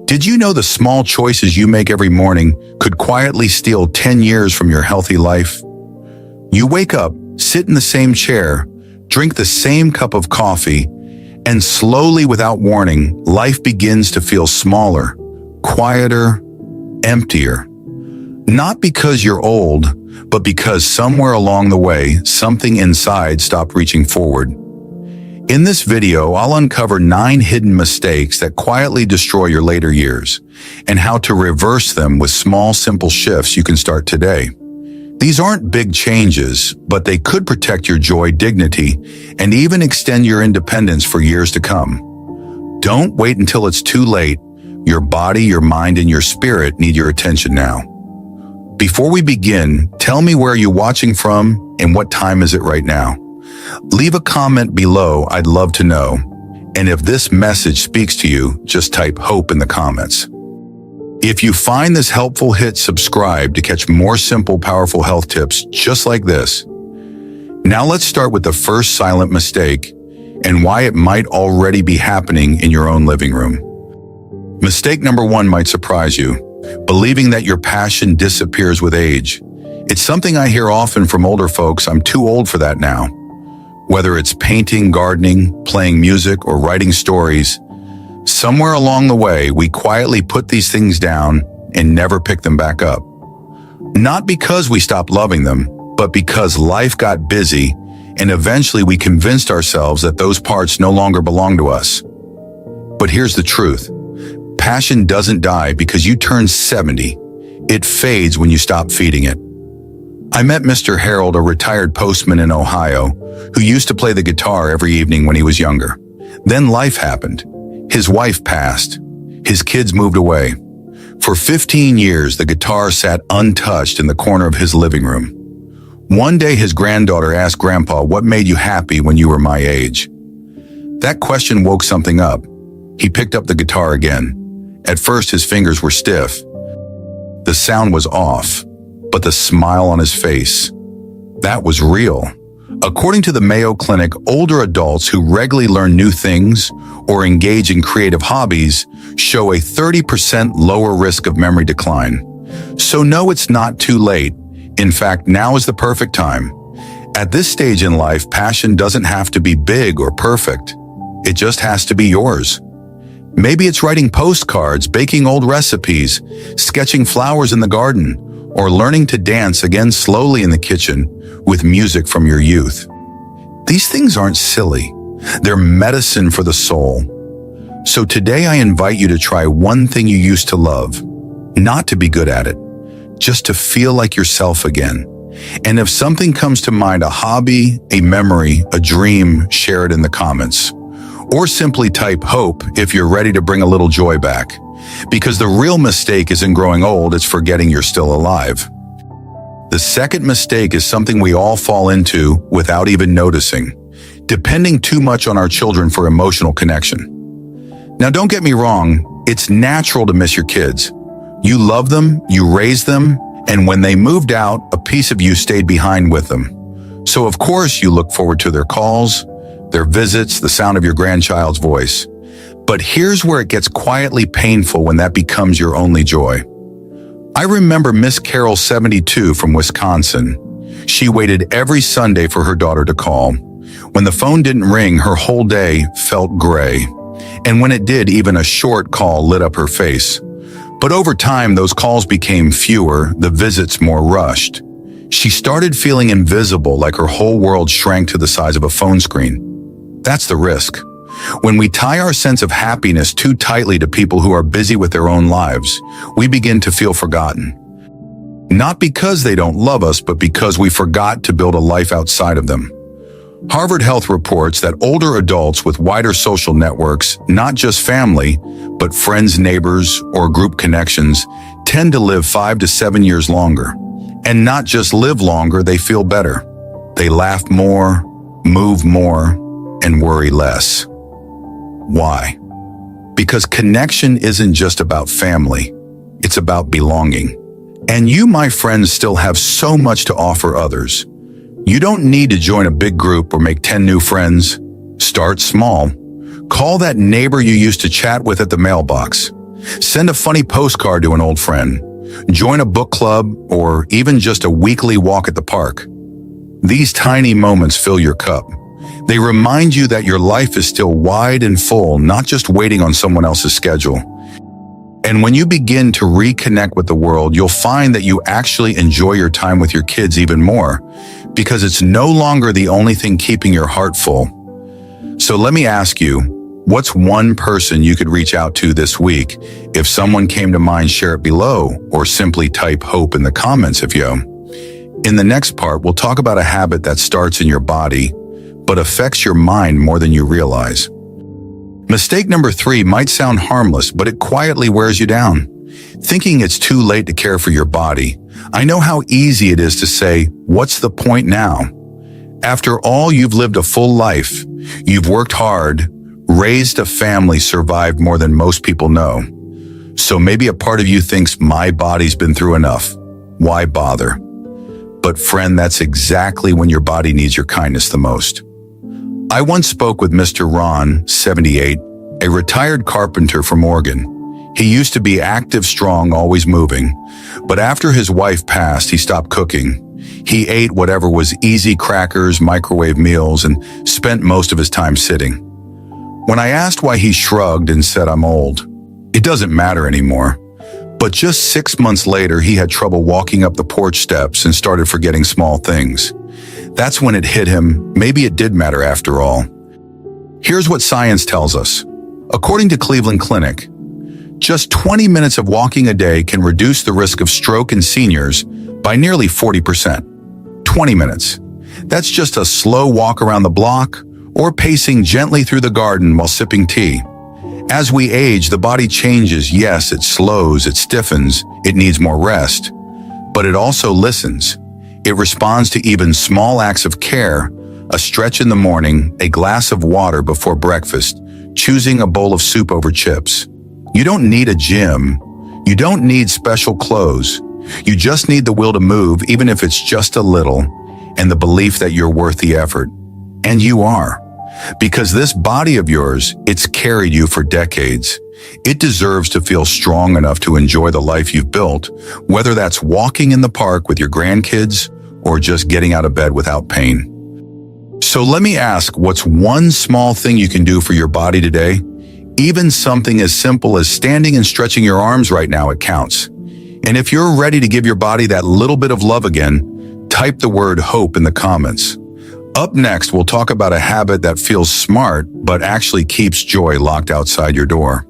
Did you know the small choices you make every morning could quietly steal 10 years from your healthy life? You wake up, sit in the same chair, drink the same cup of coffee, and slowly, without warning, life begins to feel smaller, quieter, emptier. Not because you're old, but because somewhere along the way, something inside stopped reaching forward. In this video, I'll uncover 9 hidden mistakes that quietly destroy your later years, and how to reverse them with small, simple shifts you can start today. These aren't big changes, but they could protect your joy, dignity, and even extend your independence for years to come. Don't wait until it's too late. Your body, your mind, and your spirit need your attention now. Before we begin, tell me where you're watching from and what time is it right now. Leave a comment below, I'd love to know. And if this message speaks to you, just type hope in the comments. If you find this helpful, hit subscribe to catch more simple, powerful health tips just like this. Now let's start with the first silent mistake and why it might already be happening in your own living room. Mistake number 1 might surprise you, believing that your passion disappears with age. It's something I hear often from older folks. I'm too old for that now. Whether it's painting, gardening, playing music, or writing stories, somewhere along the way, we quietly put these things down and never pick them back up. Not because we stopped loving them, but because life got busy and eventually we convinced ourselves that those parts no longer belong to us. But here's the truth. Passion doesn't die because you turn 70. It fades when you stop feeding it. I met Mr. Harold, a retired postman in Ohio, who used to play the guitar every evening when he was younger. Then life happened. His wife passed. His kids moved away. For 15 years, the guitar sat untouched in the corner of his living room. One day, his granddaughter asked Grandpa, "What made you happy when you were my age?" That question woke something up. He picked up the guitar again. At first, his fingers were stiff. The sound was off, but the smile on his face, that was real. According to the Mayo Clinic, older adults who regularly learn new things or engage in creative hobbies show a 30% lower risk of memory decline. So no, it's not too late. In fact, now is the perfect time. At this stage in life, passion doesn't have to be big or perfect. It just has to be yours. Maybe it's writing postcards, baking old recipes, sketching flowers in the garden, or learning to dance again slowly in the kitchen with music from your youth. These things aren't silly. They're medicine for the soul. So today I invite you to try one thing you used to love, not to be good at it, just to feel like yourself again. And if something comes to mind, a hobby, a memory, a dream, share it in the comments. Or simply type hope if you're ready to bring a little joy back. Because the real mistake isn't growing old, it's forgetting you're still alive. The second mistake is something we all fall into without even noticing, depending too much on our children for emotional connection. Now don't get me wrong, it's natural to miss your kids. You love them, you raised them, and when they moved out, a piece of you stayed behind with them. So of course you look forward to their calls, their visits, the sound of your grandchild's voice. But here's where it gets quietly painful when that becomes your only joy. I remember Miss Carol, 72, from Wisconsin. She waited every Sunday for her daughter to call. When the phone didn't ring, her whole day felt gray. And when it did, even a short call lit up her face. But over time, those calls became fewer, the visits more rushed. She started feeling invisible, like her whole world shrank to the size of a phone screen. That's the risk. When we tie our sense of happiness too tightly to people who are busy with their own lives, we begin to feel forgotten. Not because they don't love us, but because we forgot to build a life outside of them. Harvard Health reports that older adults with wider social networks, not just family, but friends, neighbors, or group connections, tend to live 5 to 7 years longer. And not just live longer, they feel better. They laugh more, move more, and worry less. Why? Because connection isn't just about family, it's about belonging. And you, my friends, still have so much to offer others. You don't need to join a big group or make 10 new friends. Start small. Call that neighbor you used to chat with at the mailbox. Send a funny postcard to an old friend. Join a book club or even just a weekly walk at the park. These tiny moments fill your cup. They remind you that your life is still wide and full, not just waiting on someone else's schedule. And when you begin to reconnect with the world, you'll find that you actually enjoy your time with your kids even more, because it's no longer the only thing keeping your heart full. So let me ask you, what's one person you could reach out to this week? If someone came to mind, share it below, or simply type hope in the comments if you. In the next part, we'll talk about a habit that starts in your body, but affects your mind more than you realize. Mistake number 3 might sound harmless, but it quietly wears you down. Thinking it's too late to care for your body. I know how easy it is to say, what's the point now? After all, you've lived a full life. You've worked hard, raised a family, survived more than most people know. So maybe a part of you thinks, my body's been through enough. Why bother? But friend, that's exactly when your body needs your kindness the most. I once spoke with Mr. Ron, 78, a retired carpenter from Oregon. He used to be active, strong, always moving. But after his wife passed, he stopped cooking. He ate whatever was easy, crackers, microwave meals, and spent most of his time sitting. When I asked why, he shrugged and said, I'm old. It doesn't matter anymore. But just 6 months later, he had trouble walking up the porch steps and started forgetting small things. That's when it hit him, maybe it did matter after all. Here's what science tells us. According to Cleveland Clinic, just 20 minutes of walking a day can reduce the risk of stroke in seniors by nearly 40%. 20 minutes. That's just a slow walk around the block or pacing gently through the garden while sipping tea. As we age, the body changes. Yes, it slows, it stiffens, it needs more rest. But it also listens. It responds to even small acts of care, a stretch in the morning, a glass of water before breakfast, choosing a bowl of soup over chips. You don't need a gym. You don't need special clothes. You just need the will to move, even if it's just a little, and the belief that you're worth the effort. And you are. Because this body of yours, it's carried you for decades. It deserves to feel strong enough to enjoy the life you've built, whether that's walking in the park with your grandkids or just getting out of bed without pain. So let me ask, what's one small thing you can do for your body today? Even something as simple as standing and stretching your arms right now, it counts. And if you're ready to give your body that little bit of love again, type the word hope in the comments. Up next, we'll talk about a habit that feels smart, but actually keeps joy locked outside your door.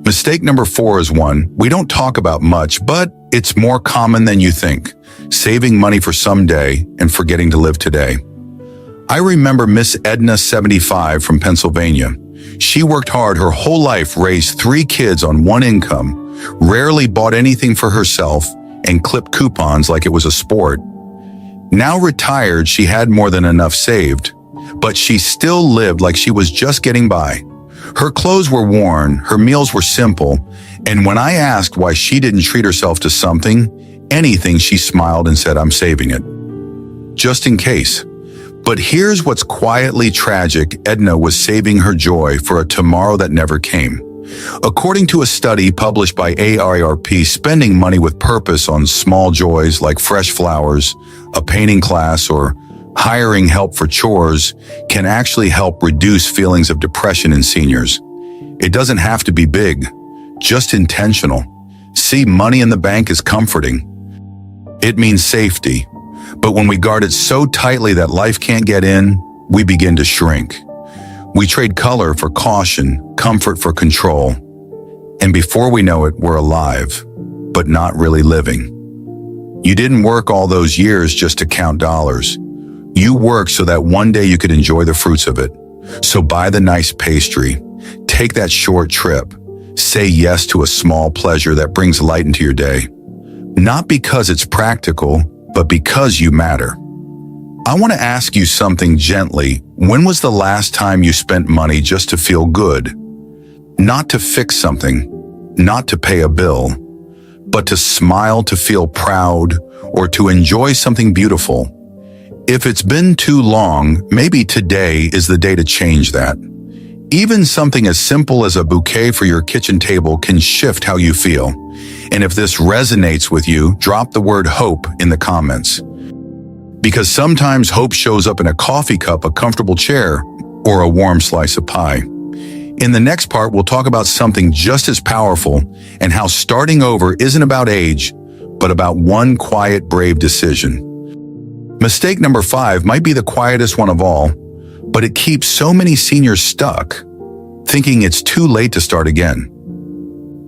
Mistake number 4 is one we don't talk about much, but it's more common than you think. Saving money for someday and forgetting to live today. I remember Miss Edna, 75, from Pennsylvania. She worked hard her whole life, raised 3 kids on one income, rarely bought anything for herself, and clipped coupons like it was a sport. Now retired, she had more than enough saved, but she still lived like she was just getting by. Her clothes were worn, her meals were simple, and when I asked why she didn't treat herself to something, anything, she smiled and said, I'm saving it. Just in case. But here's what's quietly tragic. Edna was saving her joy for a tomorrow that never came. According to a study published by AARP, spending money with purpose on small joys like fresh flowers, a painting class, or hiring help for chores can actually help reduce feelings of depression in seniors. It doesn't have to be big, just intentional. See, money in the bank is comforting. It means safety. But when we guard it so tightly that life can't get in, we begin to shrink. We trade color for caution, comfort for control. And before we know it, we're alive, but not really living. You didn't work all those years just to count dollars. You worked so that one day you could enjoy the fruits of it. So buy the nice pastry, take that short trip, say yes to a small pleasure that brings light into your day. Not because it's practical, but because you matter. I want to ask you something gently. When was the last time you spent money just to feel good? Not to fix something, not to pay a bill, but to smile, to feel proud, or to enjoy something beautiful. If it's been too long, maybe today is the day to change that. Even something as simple as a bouquet for your kitchen table can shift how you feel. And if this resonates with you, drop the word hope in the comments. Because sometimes hope shows up in a coffee cup, a comfortable chair, or a warm slice of pie. In the next part, we'll talk about something just as powerful and how starting over isn't about age, but about one quiet, brave decision. Mistake number 5 might be the quietest one of all, but it keeps so many seniors stuck, thinking it's too late to start again.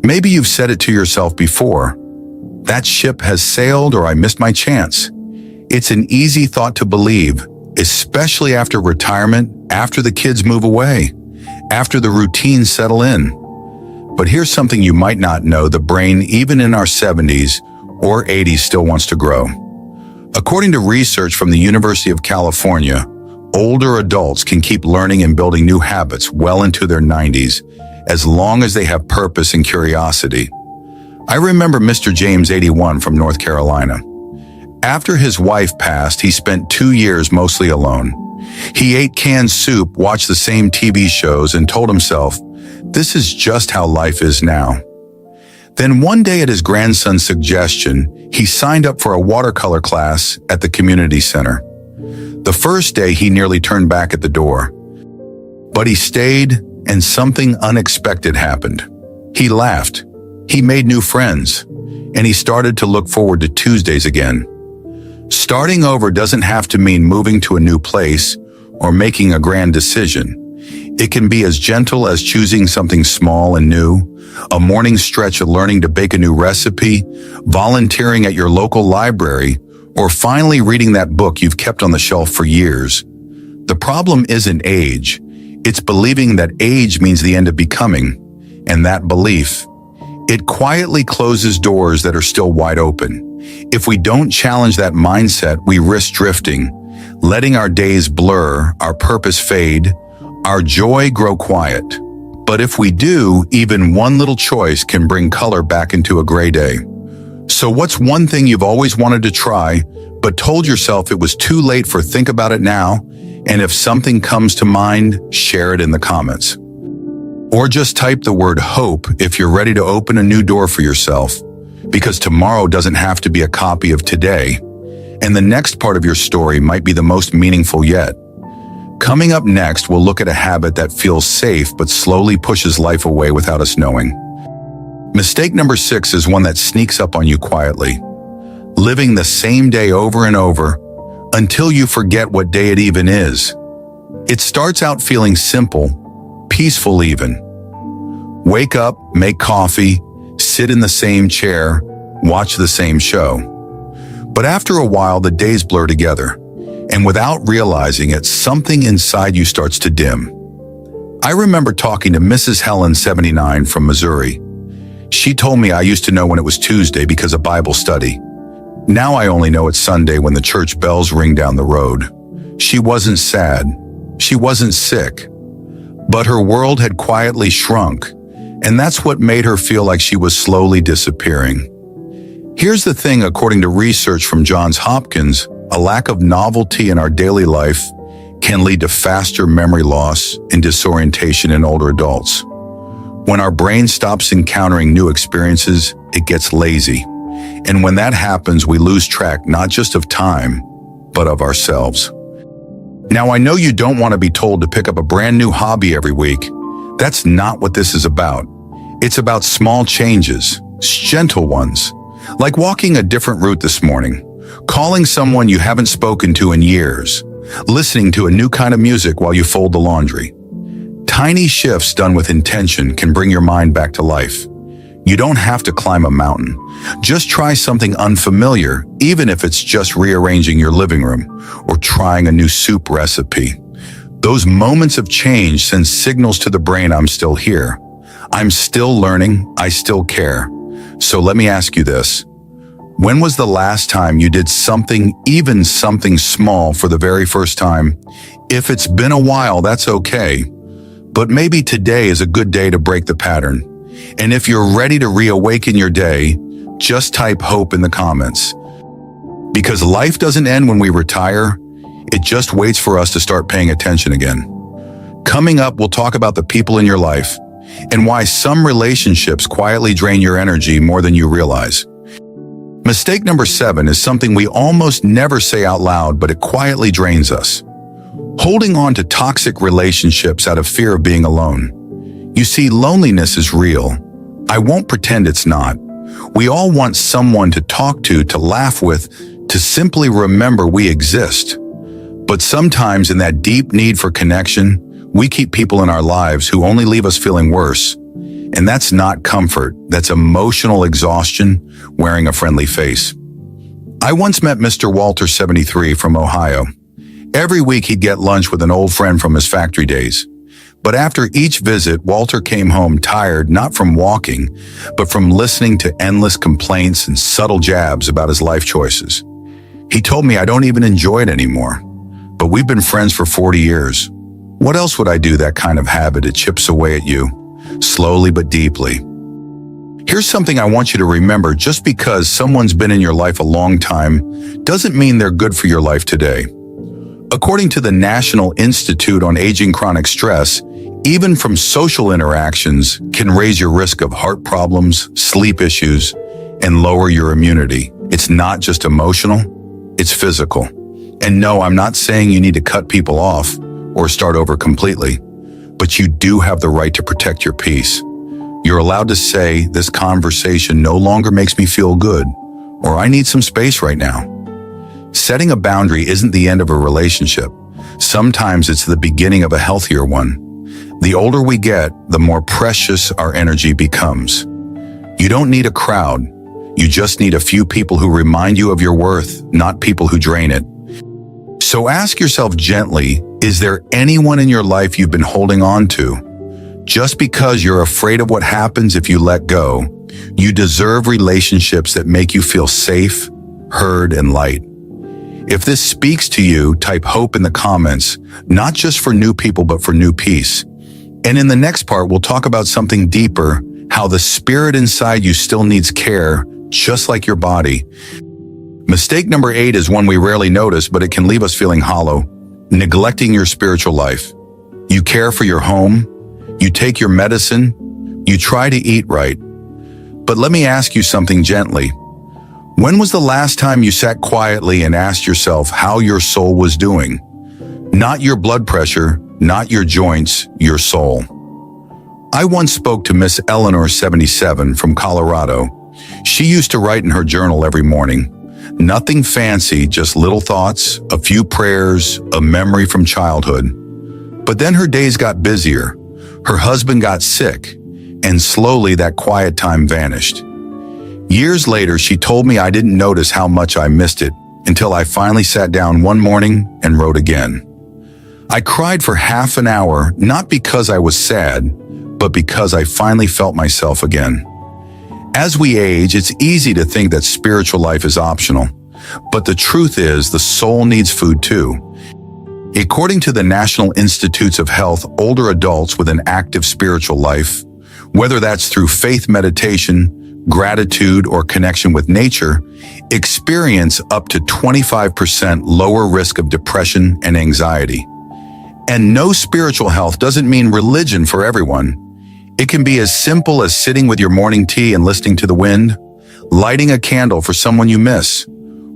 Maybe you've said it to yourself before. That ship has sailed, or I missed my chance. It's an easy thought to believe, especially after retirement, after the kids move away, after the routines settle in. But here's something you might not know: the brain, even in our 70s or 80s, still wants to grow. According to research from the University of California, older adults can keep learning and building new habits well into their 90s, as long as they have purpose and curiosity. I remember Mr. James, 81, from North Carolina. After his wife passed, he spent 2 years mostly alone. He ate canned soup, watched the same TV shows, and told himself, this is just how life is now. Then one day, at his grandson's suggestion, he signed up for a watercolor class at the community center. The first day, he nearly turned back at the door. But he stayed, and something unexpected happened. He laughed, he made new friends, and he started to look forward to Tuesdays again. Starting over doesn't have to mean moving to a new place or making a grand decision. It can be as gentle as choosing something small and new, a morning stretch of learning to bake a new recipe, volunteering at your local library, or finally reading that book you've kept on the shelf for years. The problem isn't age. It's believing that age means the end of becoming, and that belief, it quietly closes doors that are still wide open. If we don't challenge that mindset, we risk drifting, letting our days blur, our purpose fade, our joy grow quiet. But if we do, even one little choice can bring color back into a gray day. So what's one thing you've always wanted to try, but told yourself it was too late for? Think about it now, and if something comes to mind, share it in the comments. Or just type the word hope if you're ready to open a new door for yourself, because tomorrow doesn't have to be a copy of today, and the next part of your story might be the most meaningful yet. Coming up next, we'll look at a habit that feels safe but slowly pushes life away without us knowing. Mistake number 6 is one that sneaks up on you quietly. Living the same day over and over until you forget what day it even is. It starts out feeling simple, peaceful even. Wake up, make coffee, sit in the same chair, watch the same show. But after a while, the days blur together, and without realizing it, something inside you starts to dim. I remember talking to Mrs. Helen, 79, from Missouri. She told me I used to know when it was Tuesday because of Bible study. Now I only know it's Sunday when the church bells ring down the road. She wasn't sad. She wasn't sick. But her world had quietly shrunk, and that's what made her feel like she was slowly disappearing. Here's the thing: according to research from Johns Hopkins, a lack of novelty in our daily life can lead to faster memory loss and disorientation in older adults. When our brain stops encountering new experiences, it gets lazy. And when that happens, we lose track not just of time, but of ourselves. Now, I know you don't want to be told to pick up a brand new hobby every week. That's not what this is about. It's about small changes, gentle ones, like walking a different route this morning, calling someone you haven't spoken to in years, listening to a new kind of music while you fold the laundry. Tiny shifts done with intention can bring your mind back to life. You don't have to climb a mountain. Just try something unfamiliar, even if it's just rearranging your living room or trying a new soup recipe. Those moments of change send signals to the brain: I'm still here. I'm still learning. I still care. So let me ask you this. When was the last time you did something, even something small, for the very first time? If it's been a while, that's okay. But maybe today is a good day to break the pattern. And if you're ready to reawaken your day, just type hope in the comments. Because life doesn't end when we retire. It just waits for us to start paying attention again. Coming up, we'll talk about the people in your life and why some relationships quietly drain your energy more than you realize. Mistake number 7 is something we almost never say out loud, but it quietly drains us. Holding on to toxic relationships out of fear of being alone. You see, loneliness is real. I won't pretend it's not. We all want someone to talk to laugh with, to simply remember we exist. But sometimes in that deep need for connection, we keep people in our lives who only leave us feeling worse. And that's not comfort, that's emotional exhaustion wearing a friendly face. I once met Mr. Walter, 73, from Ohio. Every week he'd get lunch with an old friend from his factory days. But after each visit, Walter came home tired, not from walking, but from listening to endless complaints and subtle jabs about his life choices. He told me, I don't even enjoy it anymore. But we've been friends for 40 years. What else would I do? That kind of habit, it chips away at you, slowly but deeply. Here's something I want you to remember. Just because someone's been in your life a long time doesn't mean they're good for your life today. According to the National Institute on Aging, chronic stress, even from social interactions, can raise your risk of heart problems, sleep issues, and lower your immunity. It's not just emotional, it's physical. And no, I'm not saying you need to cut people off or start over completely, but you do have the right to protect your peace. You're allowed to say, this conversation no longer makes me feel good, or I need some space right now. Setting a boundary isn't the end of a relationship. Sometimes it's the beginning of a healthier one. The older we get, the more precious our energy becomes. You don't need a crowd. You just need a few people who remind you of your worth, not people who drain it. So ask yourself gently, is there anyone in your life you've been holding on to? Just because you're afraid of what happens if you let go, you deserve relationships that make you feel safe, heard, and light. If this speaks to you, type hope in the comments, not just for new people, but for new peace. And in the next part, we'll talk about something deeper, how the spirit inside you still needs care, just like your body. Mistake number 8 is one we rarely notice, but it can leave us feeling hollow. Neglecting your spiritual life. You care for your home, you take your medicine, you try to eat right. But let me ask you something gently. When was the last time you sat quietly and asked yourself how your soul was doing? Not your blood pressure, not your joints, your soul. I once spoke to Miss Eleanor, 77, from Colorado. She used to write in her journal every morning. Nothing fancy, just little thoughts, a few prayers, a memory from childhood. But then her days got busier. Her husband got sick, and slowly that quiet time vanished. Years later, she told me I didn't notice how much I missed it until I finally sat down one morning and wrote again. I cried for half an hour, not because I was sad, but because I finally felt myself again. As we age, it's easy to think that spiritual life is optional, but the truth is the soul needs food too. According to the National Institutes of Health, older adults with an active spiritual life, whether that's through faith meditation, gratitude, or connection with nature, experience up to 25% lower risk of depression and anxiety. And no, spiritual health doesn't mean religion for everyone. It can be as simple as sitting with your morning tea and listening to the wind, lighting a candle for someone you miss,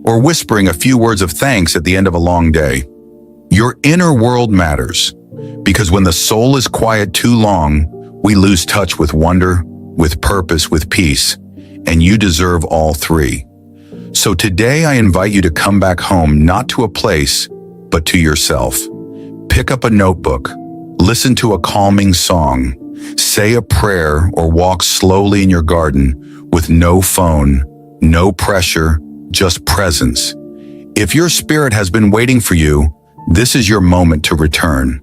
or whispering a few words of thanks at the end of a long day. Your inner world matters, because when the soul is quiet too long, we lose touch with wonder, with purpose, with peace, and you deserve all three. So today I invite you to come back home, not to a place, but to yourself. Pick up a notebook, listen to a calming song, say a prayer, or walk slowly in your garden with no phone, no pressure, just presence. If your spirit has been waiting for you, this is your moment to return.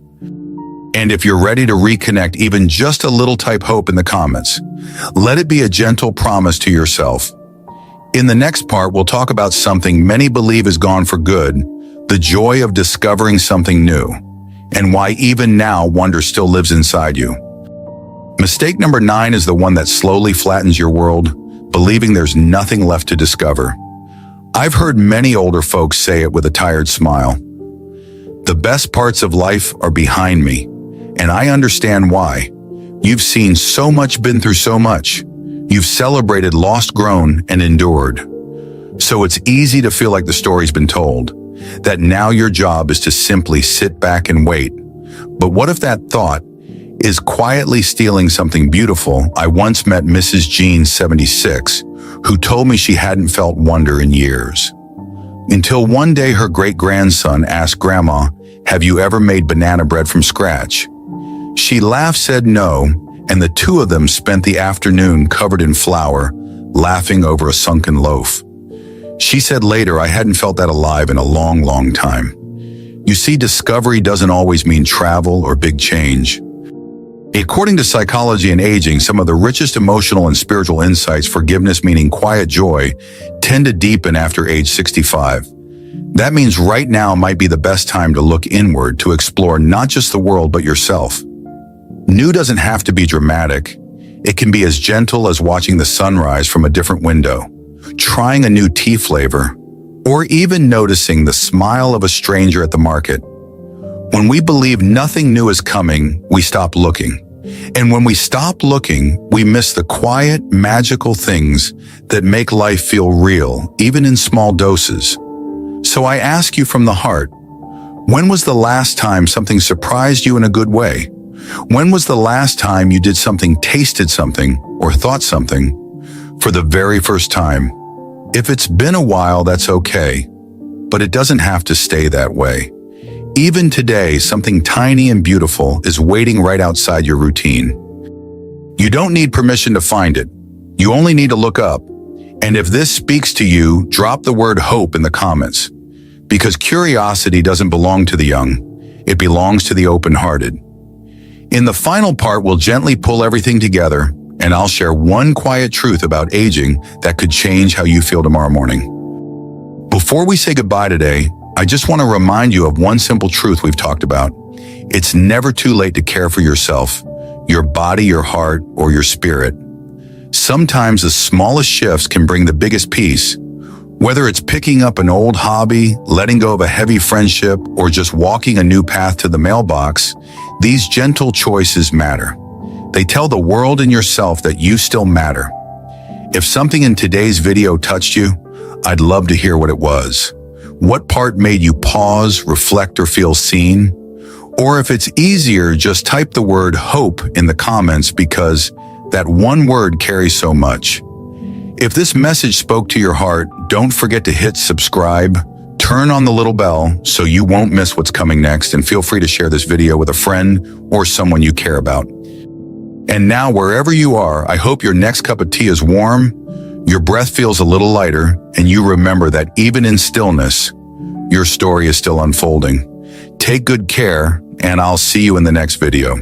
And if you're ready to reconnect, even just a little, type hope in the comments. Let it be a gentle promise to yourself. In the next part, we'll talk about something many believe is gone for good, the joy of discovering something new, and why even now wonder still lives inside you. Mistake number 9 is the one that slowly flattens your world, believing there's nothing left to discover. I've heard many older folks say it with a tired smile. The best parts of life are behind me, And I understand why. You've seen so much, been through so much. You've celebrated, lost, grown, and endured. So it's easy to feel like the story's been told, that now your job is to simply sit back and wait. But what if that thought is quietly stealing something beautiful? I once met Mrs. Jean, 76, who told me she hadn't felt wonder in years. Until one day her great-grandson asked Grandma, "Have you ever made banana bread from scratch?" She laughed, said no, and the two of them spent the afternoon covered in flour, laughing over a sunken loaf. She said later, "I hadn't felt that alive in a long, long time." You see, discovery doesn't always mean travel or big change. According to Psychology and Aging, some of the richest emotional and spiritual insights, forgiveness meaning quiet joy, tend to deepen after age 65. That means right now might be the best time to look inward, to explore not just the world but yourself. New doesn't have to be dramatic. It can be as gentle as watching the sunrise from a different window, trying a new tea flavor, or even noticing the smile of a stranger at the market. When we believe nothing new is coming, we stop looking. And when we stop looking, we miss the quiet, magical things that make life feel real, even in small doses. So I ask you from the heart, when was the last time something surprised you in a good way? When was the last time you did something, tasted something, or thought something for the very first time? If it's been a while, that's okay, but it doesn't have to stay that way. Even today, something tiny and beautiful is waiting right outside your routine. You don't need permission to find it. You only need to look up. And if this speaks to you, drop the word hope in the comments. Because curiosity doesn't belong to the young. It belongs to the open-hearted. In the final part, we'll gently pull everything together, and I'll share one quiet truth about aging that could change how you feel tomorrow morning. Before we say goodbye today, I just want to remind you of one simple truth we've talked about. It's never too late to care for yourself, your body, your heart, or your spirit. Sometimes the smallest shifts can bring the biggest peace. Whether it's picking up an old hobby, letting go of a heavy friendship, or just walking a new path to the mailbox, these gentle choices matter. They tell the world and yourself that you still matter. If something in today's video touched you, I'd love to hear what it was. What part made you pause, reflect, or feel seen? Or if it's easier, just type the word hope in the comments, because that one word carries so much. If this message spoke to your heart, don't forget to hit subscribe, turn on the little bell so you won't miss what's coming next, and feel free to share this video with a friend or someone you care about. And now, wherever you are, I hope your next cup of tea is warm, your breath feels a little lighter, and you remember that even in stillness, your story is still unfolding. Take good care, and I'll see you in the next video.